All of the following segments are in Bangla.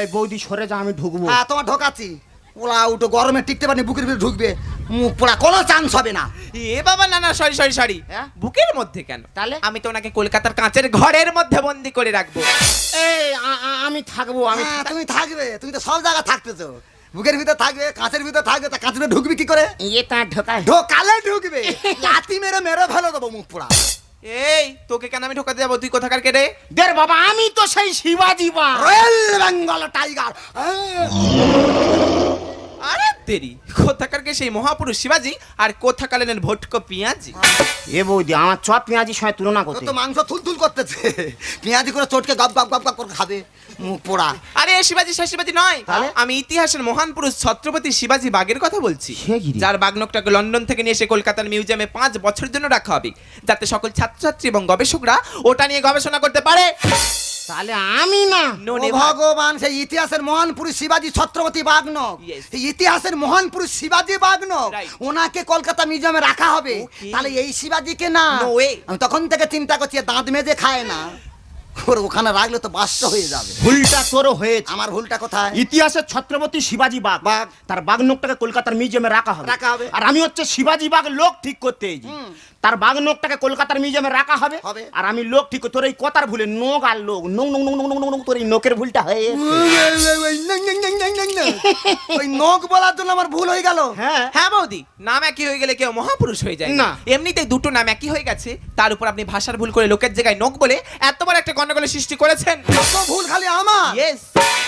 এই বৌদি সরে যা, আমি ঢুকবো। হ্যাঁ তোমার ঢোকাচ্ছি। ওলা উঠো, গরমে টিকতে পারেনি, বুকের ভিতরে ঢুকবে, মুখ পোড়া, কোনো চান্স হবে না। এ বাবা না না, সরি সরি সরি, হ্যাঁ? বুকের মধ্যে কেন? তাহলে? আমি তো ওনাকে কলকাতার কাঁচের ঘরের মধ্যে বন্দি করে রাখবো। এই আমি থাকবো, আমি হ্যাঁ, তুমি থাকবে, তুমি তো সব জায়গায় থাকতেছো, বুকের ভিতরে থাকবে, কাঁচের ভিতরে থাকবে, তা কাঁচের ভিতরে ঢুকবে কি করে? ইয়ে তা ঢোকায়। ঢোকালে ঢুকবে, লাথি মেরে মেরে ফেলে দেবো মুখ পোড়া। এই তোকে কেন আমি ঢোকাতে যাবো? তুই কোথাকার কেটে? দের বাবা, আমি তো সেই শিবাজি বা রয়্যাল বেঙ্গল টাইগার। আরে তেরি, কোথাকারকে সেই মহাপুরুষ শিবাজি আর কোথাকালের ভটকো পিঁয়াজি। এ বৌদি, আমার চপ পেঁয়াজির সঙ্গে তুলনা ও করতে। তো মাংস থুলথুল করতেছে, পেঁয়াজি করে চটকে গপ গপ গপ গপ করে খাবে, মুখ পোড়া। আরে এ শিবাজি সে শিবাজি নয়, তাহলে? আমি ইতিহাসের মহান পুরুষ ছত্রপতি শিবাজি বাগের কথা বলছি, সে কি রে? যার বাগনকটাকে লন্ডন থেকে নিয়ে এসে কলকাতার মিউজিয়ামে 5 বছরের জন্য রাখা হবে, যাতে সকল ছাত্রছাত্রী এবং গবেষকরা ওটা নিয়ে গবেষণা করতে পারে। তাহলে আমি না। নো ও নে ভাই। ভগবান, সেই ইতিহাসের মহান পুরুষ শিবাজি ছত্রপতি বাগনক, Yes. সেই ইতিহাসের মহান পুরুষ শিবাজি বাগনক, Right. ওনাকে কলকাতা মিউজিয়ামে রাখা হবে। Okay. তাহলে এই শিবাজিকে না, No way. আমি তখন থেকে চিন্তা করছি, এ দাঁত মেজে খায় না, ওর ওখানে রাখলে তো বাস্ত হয়ে যাবে। ভুলটা তোরও হয়েছে। আমার ভুলটা কোথায়? ইতিহাসের ছত্রপতি শিবাজি বাগ, বাঘ। তার বাগনকটাকে কলকাতার মিউজিয়ামে রাখা হবে। রাখা হবে। আর আমি হচ্ছে শিবাজি বাগ লোক ঠিক করতে এসেছি। তার বাগনকটাকে কলকাতার মিউজিয়ামে রাখা হবে। হবে। আর আমি লোক ঠিক তোর এই কথার ভুলে নোক আর লোক নোক নোক নোক নোক নোক নোক, তোর এই নোকের ভুলটা হয়ে ওই নখ বলার জন্য আমার ভুল হয়ে গেল। হ্যাঁ। হ্যাঁ বৌদি, নাম একই হয়ে গেলে কেউ মহাপুরুষ হয়ে যায় না। না। এমনিতেই দুটো নাম একই হয়ে গেছে, তার উপর আপনি ভাষার ভুল করে লোকের জায়গায় নোক বলে এত বড় একটা গন্ডগোলের সৃষ্টি করেছেন। কত ভুল খালি আমার। ইয়েস,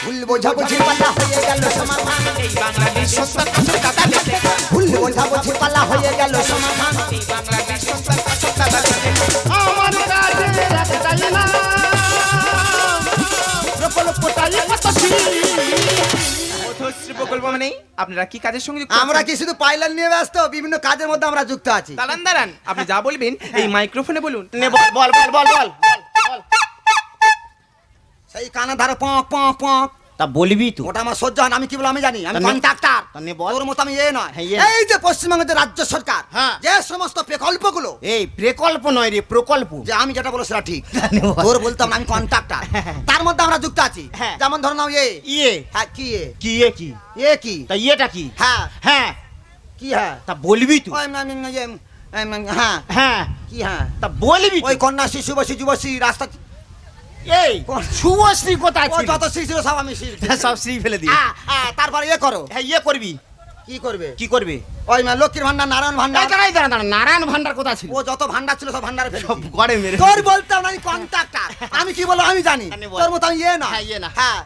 ভুল বোঝাবুঝি পাল্লা হয়ে গেল সমাধান, এই বাংলাদেশ সন্তান কাছে দাদা লেখে। ভুল বোঝাবুঝি পাল্লা হয়ে গেল সমাধান। এই বাংলাদেশ সন্তান কাছে দাদা লেখে। আমার কাছে রাখতাই না প্রকল্পটাই কত পথশ্রী প্রকল্প মানে আপনারা কি কাজের সঙ্গে যুক্ত আমরা আছেন? কি শুধু পাইলার নিয়ে ব্যস্ত? বিভিন্ন কাজের মধ্যে আমরা যুক্ত আছি। দাঁড়ান দাঁড়ান, আপনি যা বলবেন এই মাইক্রোফোনে বলুন। নে বল বল বল বল বল বল। সেই কানে ধারে পক পক পক, তা বলবি তো। ওটা আমার সহ্য হয় না। আমি কি বলবো আমি জানি, আমি তা নে- কন্ট্রাক্টর। তা নে বল। তোর মতো আমি নয়। হ্যাঁ, এ। এই যে পশ্চিমবঙ্গের যে রাজ্য সরকার হ্যাঁ। যে সমস্ত প্রকল্পগুলো, এই প্রকল্প নয় রে, প্রকল্প। যে আমি যেটা বলো সেটা ঠিক, নে বল। তোর বলতাম না, আমি কন্ট্রাক্টর, তার মধ্যে আমরা যুক্ত আছি। হ্যাঁ। যেমন ধরো নাও ইয়ে হ্যাঁ, কি কি এ কি এ কি তা ইয়েটা কি? হ্যাঁ হ্যাঁ কি হ্যাঁ তা বলবি তো। ওই হ্যাঁ হ্যাঁ কি হ্যাঁ তা বলবি ওই তো। কন্যা শিশু বসি যুবশ্রী রাস্তা, এই শুভশ্রী কোথায় ও ছিল? যত শ্রী ছিল সব আমি শ্রী সব শ্রী ফেলে দিয়ে। তারপরে এ করো, হ্যাঁ ইয়ে করবি। কি করবে? কি করবে? ওই লক্ষ্মীর ভান্ডার, নারায়ণ ভান্ডার, দাঁড়া দাঁড়া দাঁড়া, নারায়ণ ভান্ডার কোথা ছিল? ও যত ভান্ডার ছিল সব ভান্ডারে ফেলে সব গড়ে মেরে তোর বলতাম না, আমি কন্ট্রাক্টর, আমি কি বলো আমি জানি। আরে বল। তোর মতো আমি না হ্যাঁ, ইয়ে না। হ্যাঁ